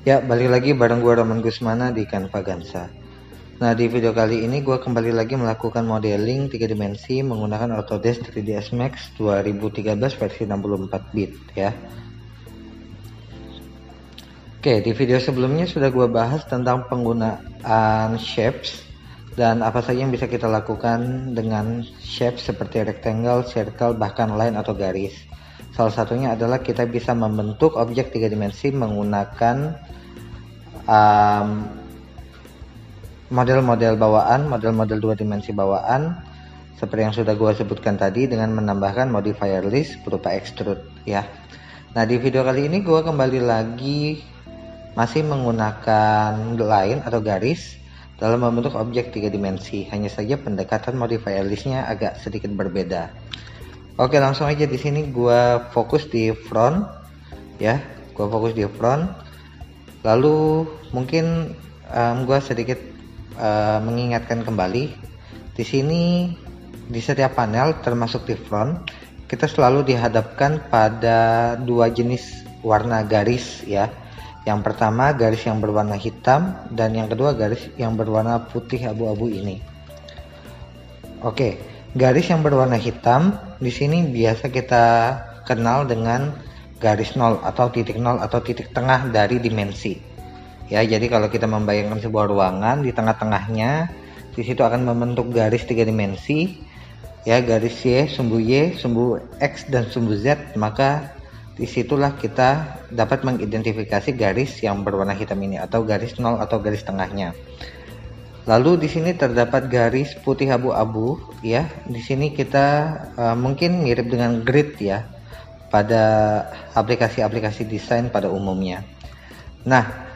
Ya, balik lagi bareng gue Roman Gusmana di Canva Gansa. Nah, di video kali ini gue kembali lagi melakukan modeling 3 dimensi menggunakan Autodesk 3ds Max 2013 versi 64 bit ya. Oke, di video sebelumnya sudah gue bahas tentang penggunaan shapes dan apa saja yang bisa kita lakukan dengan shape seperti rectangle, circle, bahkan line atau garis. Salah satunya adalah kita bisa membentuk objek 3 dimensi menggunakan model-model bawaan, model-model 2 dimensi bawaan seperti yang sudah gue sebutkan tadi dengan menambahkan modifier list berupa extrude ya. Nah, di video kali ini gue kembali lagi masih menggunakan line atau garis dalam membentuk objek 3 dimensi. Hanya saja pendekatan modifier listnya agak sedikit berbeda. Oke, langsung aja di sini gue fokus di front ya. Gue fokus di front. Lalu mungkin gue sedikit mengingatkan kembali di sini di setiap panel termasuk di front kita selalu dihadapkan pada dua jenis warna garis ya. Yang pertama garis yang berwarna hitam dan yang kedua garis yang berwarna putih abu-abu ini. Oke, garis yang berwarna hitam di sini biasa kita kenal dengan garis nol atau titik nol atau titik tengah dari dimensi. Ya, jadi kalau kita membayangkan sebuah ruangan di tengah-tengahnya, di situ akan membentuk garis 3 dimensi. Ya, garis Y, sumbu X dan sumbu Z, maka disitulah kita dapat mengidentifikasi garis yang berwarna hitam ini atau garis nol atau garis tengahnya. Lalu di sini terdapat garis putih abu-abu ya. Di sini kita mungkin mirip dengan grid ya pada aplikasi-aplikasi desain pada umumnya. Nah,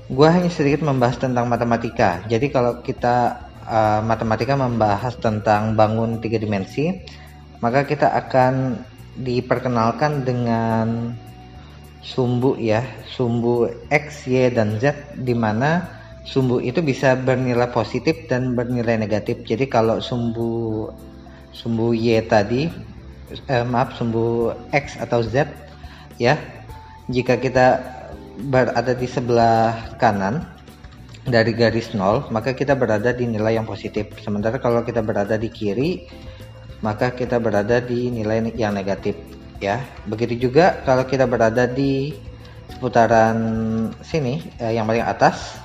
gue hanya sedikit membahas tentang matematika. Jadi kalau kita matematika membahas tentang bangun 3 dimensi, maka kita akan diperkenalkan dengan sumbu ya, sumbu X, Y, dan Z, di mana sumbu itu bisa bernilai positif dan bernilai negatif. Jadi kalau sumbu Y tadi, sumbu X atau Z ya, jika kita berada di sebelah kanan dari garis nol, maka kita berada di nilai yang positif. Sementara kalau kita berada di kiri, maka kita berada di nilai yang negatif ya. Begitu juga kalau kita berada di seputaran sini yang paling atas,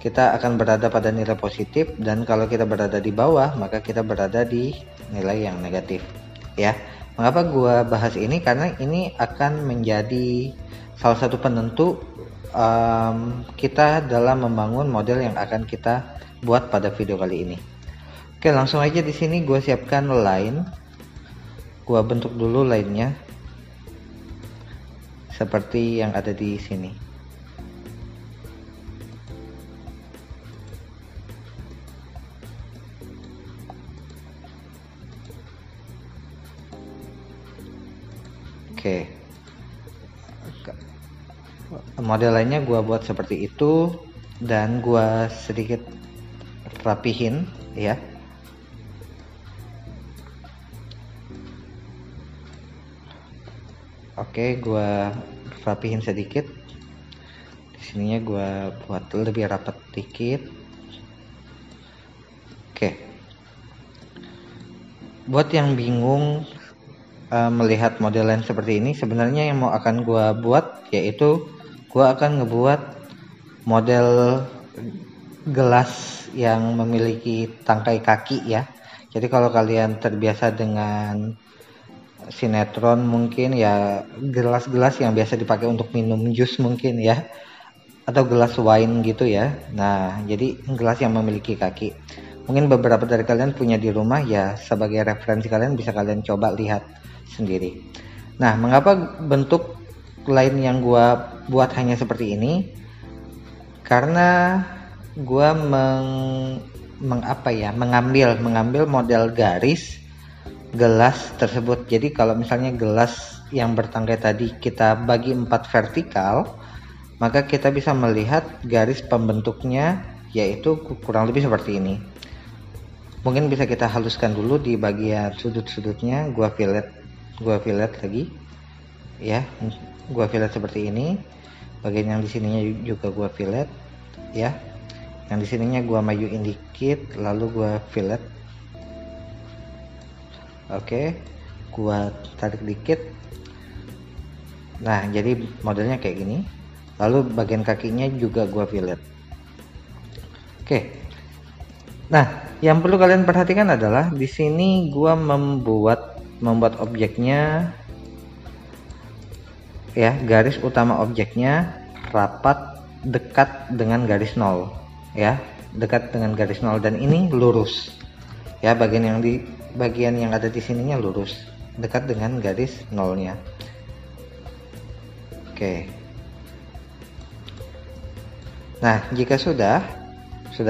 kita akan berada pada nilai positif, dan kalau kita berada di bawah maka kita berada di nilai yang negatif ya. Mengapa gua bahas ini? Karena ini akan menjadi salah satu penentu kita dalam membangun model yang akan kita buat pada video kali ini. Oke, langsung aja di sini gue siapkan line. Gue bentuk dulu line-nya seperti yang ada di sini. Oke. Model lainnya gue buat seperti itu dan gue sedikit rapihin ya. Oke, gue rapihin sedikit. Di sininya gue buat lebih rapat dikit. Oke. Buat yang bingung melihat model lain seperti ini, sebenarnya yang mau akan gue buat yaitu gue akan ngebuat model gelas yang memiliki tangkai kaki ya. Jadi kalau kalian terbiasa dengan sinetron mungkin ya, gelas-gelas yang biasa dipakai untuk minum jus mungkin ya, atau gelas wine gitu ya. Nah, jadi gelas yang memiliki kaki. Mungkin beberapa dari kalian punya di rumah ya, sebagai referensi kalian bisa kalian coba lihat sendiri. Nah, mengapa bentuk lain yang gua buat hanya seperti ini? Karena gua mengambil model garis gelas tersebut. Jadi kalau misalnya gelas yang bertangkai tadi kita bagi 4 vertikal, maka kita bisa melihat garis pembentuknya yaitu kurang lebih seperti ini. Mungkin bisa kita haluskan dulu di bagian sudut-sudutnya. Gua fillet lagi ya, gua fillet seperti ini. bagian yang di sininya juga gua fillet ya. Yang di sininya gua majuin dikit, lalu gua fillet. Oke, gua tarik dikit. Nah, jadi modelnya kayak gini. Lalu bagian kakinya juga gua fillet. Oke. Nah, yang perlu kalian perhatikan adalah di sini gua membuat objeknya ya, garis utama objeknya rapat dekat dengan garis 0 ya, dekat dengan garis 0, dan ini lurus ya, bagian yang ada di sininya lurus dekat dengan garis 0-nya. Oke. Nah, jika sudah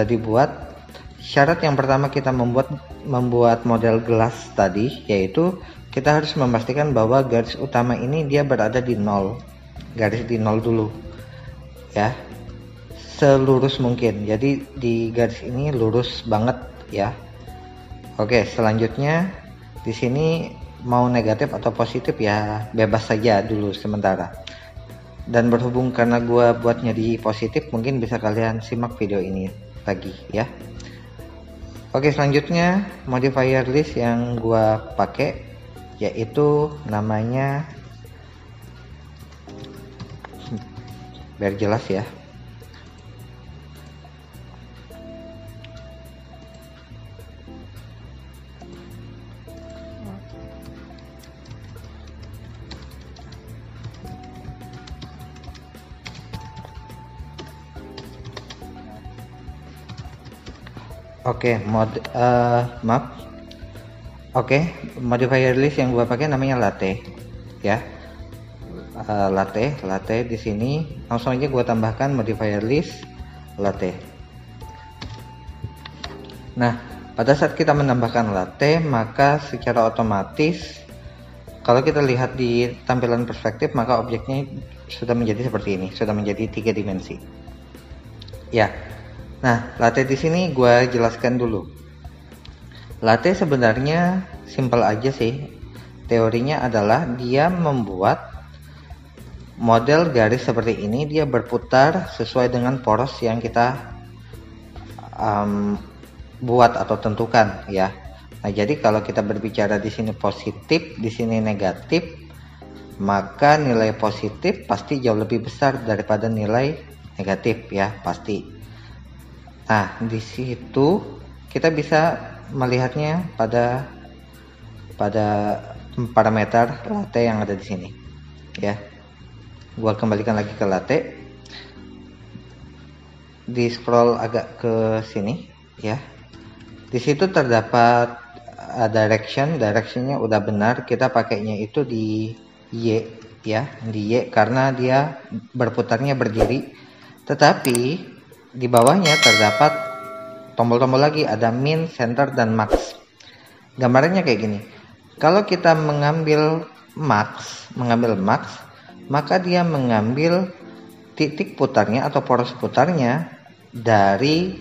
dibuat, syarat yang pertama kita membuat model gelas tadi, yaitu kita harus memastikan bahwa garis utama ini dia berada di 0, garis di 0 dulu ya, selurus mungkin. Jadi di garis ini lurus banget ya. Oke, selanjutnya di sini mau negatif atau positif ya bebas saja dulu sementara. Dan berhubung karena gua buatnya di positif, mungkin bisa kalian simak video ini lagi ya. Oke, selanjutnya modifier list yang gua pakai yaitu namanya, biar jelas ya, oke, modifier list yang gua pakai namanya latte ya. Latte di sini langsung aja gua tambahkan modifier list latte. Nah, pada saat kita menambahkan latte, maka secara otomatis kalau kita lihat di tampilan perspektif, maka objeknya sudah menjadi seperti ini, sudah menjadi 3 dimensi ya. Nah, latte di sini gue jelaskan dulu. Latte sebenarnya simpel aja sih. Teorinya adalah dia membuat model garis seperti ini, dia berputar sesuai dengan poros yang kita buat atau tentukan ya. Nah, jadi kalau kita berbicara di sini positif, di sini negatif, maka nilai positif pasti jauh lebih besar daripada nilai negatif ya, pasti. Nah, di situ kita bisa melihatnya pada parameter latte yang ada di sini ya. Gua kembalikan lagi ke latte, di scroll agak ke sini ya. Di situ terdapat directionnya udah benar, kita pakainya itu di Y ya, di Y karena dia berputarnya berdiri. Tetapi di bawahnya terdapat tombol-tombol lagi, ada min, center, dan max. Gambarannya kayak gini. Kalau kita mengambil max, maka dia mengambil titik putarnya atau poros putarnya dari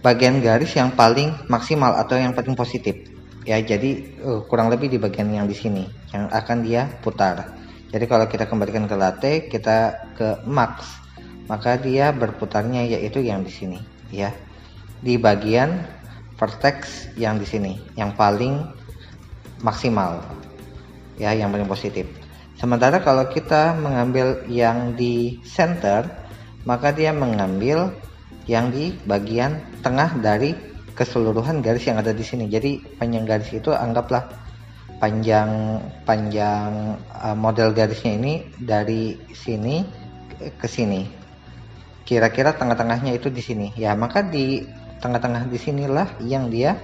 bagian garis yang paling maksimal atau yang paling positif. Ya, jadi kurang lebih di bagian yang di sini yang akan dia putar. Jadi kalau kita kembalikan ke latte, kita ke max, maka dia berputarnya yaitu yang di sini ya, di bagian vertex yang di sini yang paling maksimal ya, yang paling positif. Sementara kalau kita mengambil yang di center, maka dia mengambil yang di bagian tengah dari keseluruhan garis yang ada di sini. Jadi panjang garis itu anggaplah panjang model garisnya ini dari sini ke sini. Kira-kira tengah-tengahnya itu di sini ya, maka di tengah-tengah di sinilah yang dia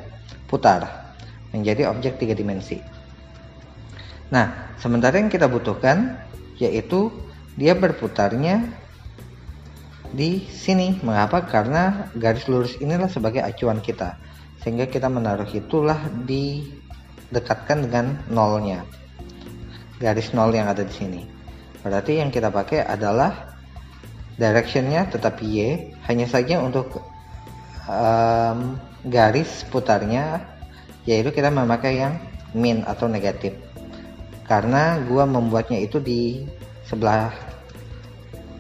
putar menjadi objek 3 dimensi. Nah, sementara yang kita butuhkan yaitu dia berputarnya di sini. Mengapa? Karena garis lurus inilah sebagai acuan kita, sehingga kita menaruh itulah didekatkan dengan nolnya, garis nol yang ada di sini. Berarti yang kita pakai adalah directionnya tetap Y, hanya saja untuk garis putarnya yaitu kita memakai yang min atau negatif, karena gua membuatnya itu di sebelah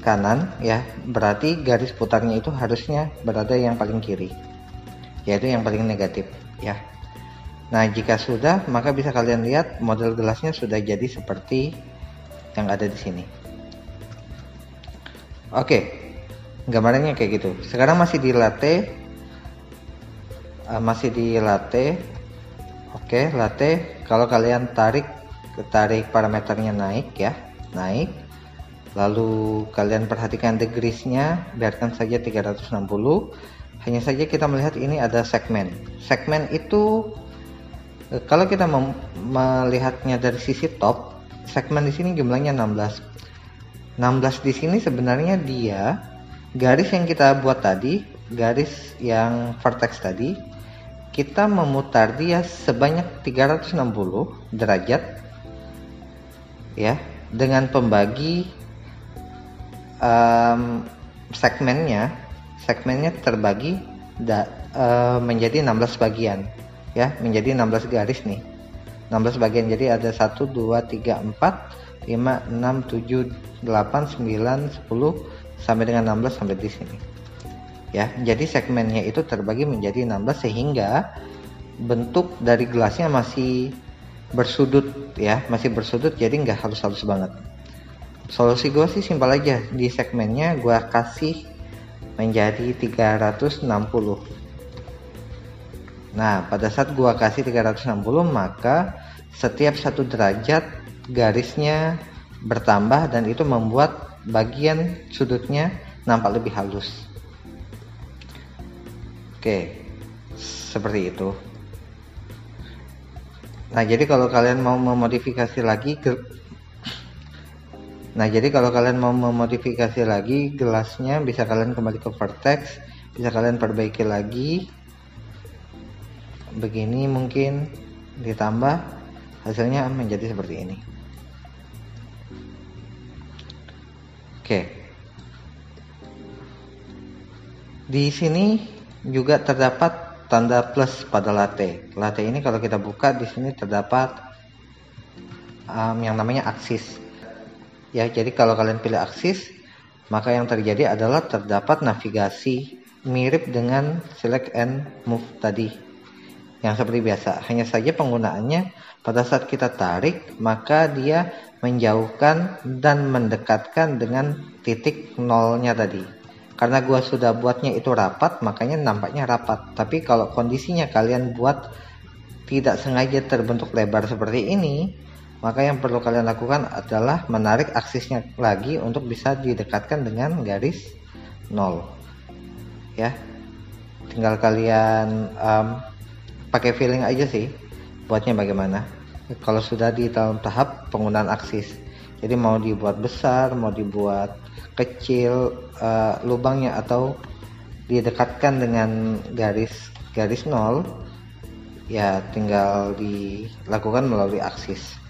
kanan ya, berarti garis putarnya itu harusnya berada yang paling kiri, yaitu yang paling negatif ya. Nah, jika sudah, maka bisa kalian lihat model gelasnya sudah jadi seperti yang ada di sini. Oke, gambarannya kayak gitu. Sekarang masih di latte, Oke, latte. Kalau kalian tarik parameternya naik ya, naik. Lalu kalian perhatikan degrees-nya, biarkan saja 360. Hanya saja kita melihat ini ada segmen. Segmen itu kalau kita melihatnya dari sisi top, segmen di sini jumlahnya 16. 16 di sini sebenarnya dia garis yang kita buat tadi, garis yang vertex tadi, kita memutar dia sebanyak 360 derajat ya, dengan pembagi segmennya terbagi menjadi 16 bagian ya, menjadi 16 garis nih, 16 bagian. Jadi ada 1 2 3 4 5 6 7 8 9 10 sampai dengan 16 sampai di sini ya. Jadi segmennya itu terbagi menjadi 16 sehingga bentuk dari gelasnya masih bersudut ya, masih bersudut, jadi nggak halus-halus banget. Solusi gue sih simpel aja, di segmennya gue kasih menjadi 360. Nah, pada saat gue kasih 360, maka setiap 1 derajat garisnya bertambah dan itu membuat bagian sudutnya nampak lebih halus. Oke, seperti itu. Nah, jadi kalau kalian mau memodifikasi lagi gelasnya, bisa kalian kembali ke vertex, bisa kalian perbaiki lagi begini, mungkin ditambah, hasilnya menjadi seperti ini. Oke, di sini juga terdapat tanda plus pada latte. Latte ini kalau kita buka, di sini terdapat yang namanya aksis ya. Jadi kalau kalian pilih aksis, maka yang terjadi adalah terdapat navigasi mirip dengan select and move tadi yang seperti biasa. Hanya saja penggunaannya pada saat kita tarik, maka dia menjauhkan dan mendekatkan dengan titik nolnya tadi. Karena gua sudah buatnya itu rapat, makanya nampaknya rapat. Tapi kalau kondisinya kalian buat tidak sengaja terbentuk lebar seperti ini, maka yang perlu kalian lakukan adalah menarik aksisnya lagi untuk bisa didekatkan dengan garis 0 ya. Tinggal kalian pakai feeling aja sih buatnya bagaimana kalau sudah di dalam tahap penggunaan aksis. Jadi mau dibuat besar, mau dibuat kecil lubangnya, atau didekatkan dengan garis 0 ya, tinggal dilakukan melalui aksis.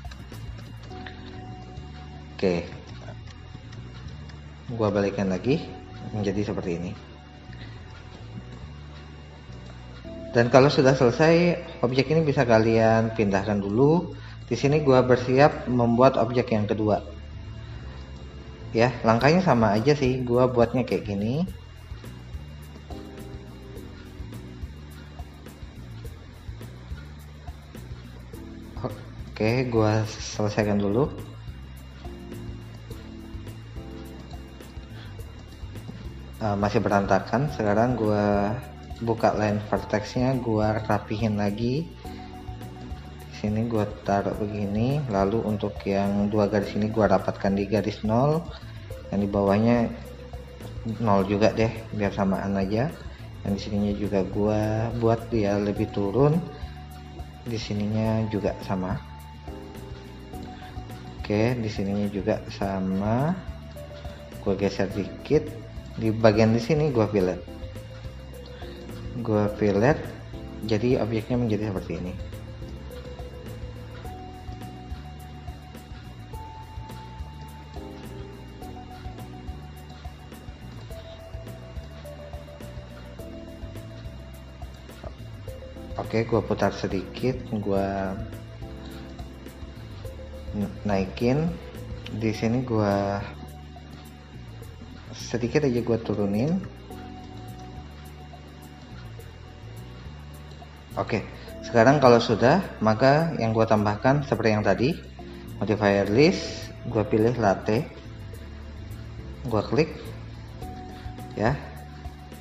Oke, gua balikan lagi menjadi seperti ini. Dan kalau sudah selesai, objek ini bisa kalian pindahkan dulu. Di sini gua bersiap membuat objek yang kedua. Ya, langkahnya sama aja sih. Gua buatnya kayak gini. Oke, gua selesaikan dulu. Masih berantakan. Sekarang gua buka line vertexnya, gua rapihin lagi. Di sini gua taruh begini, lalu untuk yang 2 garis ini gua rapatkan di garis 0, yang di bawahnya 0 juga deh, biar samaan aja. Yang di sininya juga gua buat dia lebih turun, di sininya juga sama. Oke, di sininya juga sama. Gua geser dikit. Di bagian di sini gua fillet, jadi objeknya menjadi seperti ini. Oke, gua putar sedikit, gua naikin. Di sini gua sedikit aja gue turunin. Oke, sekarang kalau sudah, maka yang gue tambahkan seperti yang tadi, modifier list, gue pilih latte, gue klik, ya.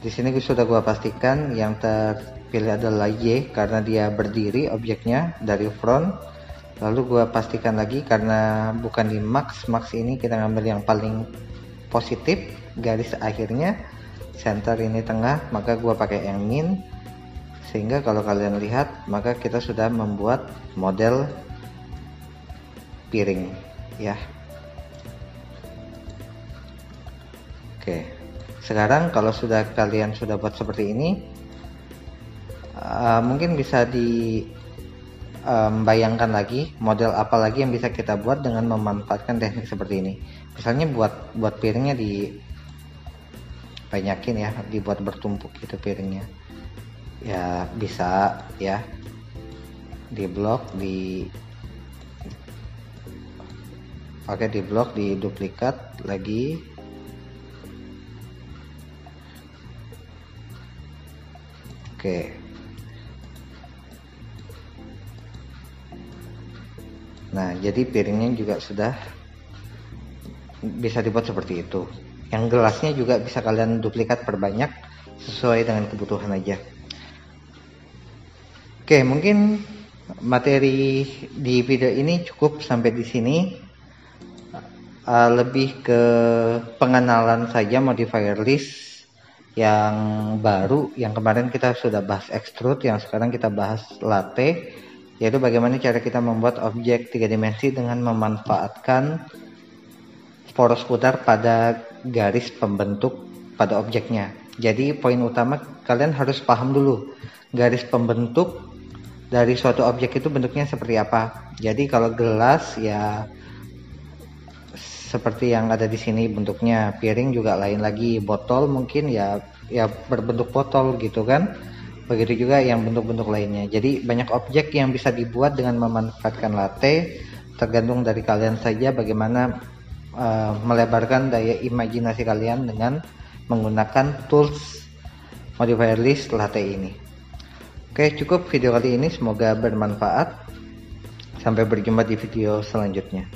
Di sini sudah gue pastikan yang terpilih adalah Y karena dia berdiri objeknya dari front. Lalu gue pastikan lagi karena bukan di max ini kita ngambil yang paling positif, garis akhirnya, center ini tengah, maka gue pakai yang min. Sehingga kalau kalian lihat, maka kita sudah membuat model piring, ya. Oke, sekarang kalau kalian sudah buat seperti ini, mungkin bisa bayangkan lagi model apa lagi yang bisa kita buat dengan memanfaatkan teknik seperti ini. Misalnya buat piringnya dibanyakin ya, dibuat bertumpuk gitu piringnya. Ya bisa ya, di blok, di blok, di duplikat lagi. Oke, nah jadi piringnya juga sudah bisa dibuat seperti itu. Yang gelasnya juga bisa kalian duplikat, perbanyak sesuai dengan kebutuhan aja. Oke, mungkin materi di video ini cukup sampai di sini. Lebih ke pengenalan saja modifier list yang baru. Yang kemarin kita sudah bahas extrude, yang sekarang kita bahas latte, yaitu bagaimana cara kita membuat objek 3 dimensi dengan memanfaatkan poros putar pada garis pembentuk pada objeknya. Jadi poin utama kalian harus paham dulu garis pembentuk dari suatu objek itu bentuknya seperti apa. Jadi kalau gelas ya seperti yang ada di sini bentuknya, piring juga lain lagi, botol mungkin ya berbentuk botol gitu kan. Begitu juga yang bentuk-bentuk lainnya. Jadi banyak objek yang bisa dibuat dengan memanfaatkan latte, tergantung dari kalian saja bagaimana melebarkan daya imajinasi kalian dengan menggunakan tools modifier list latte ini. Oke, cukup video kali ini, semoga bermanfaat. Sampai berjumpa di video selanjutnya.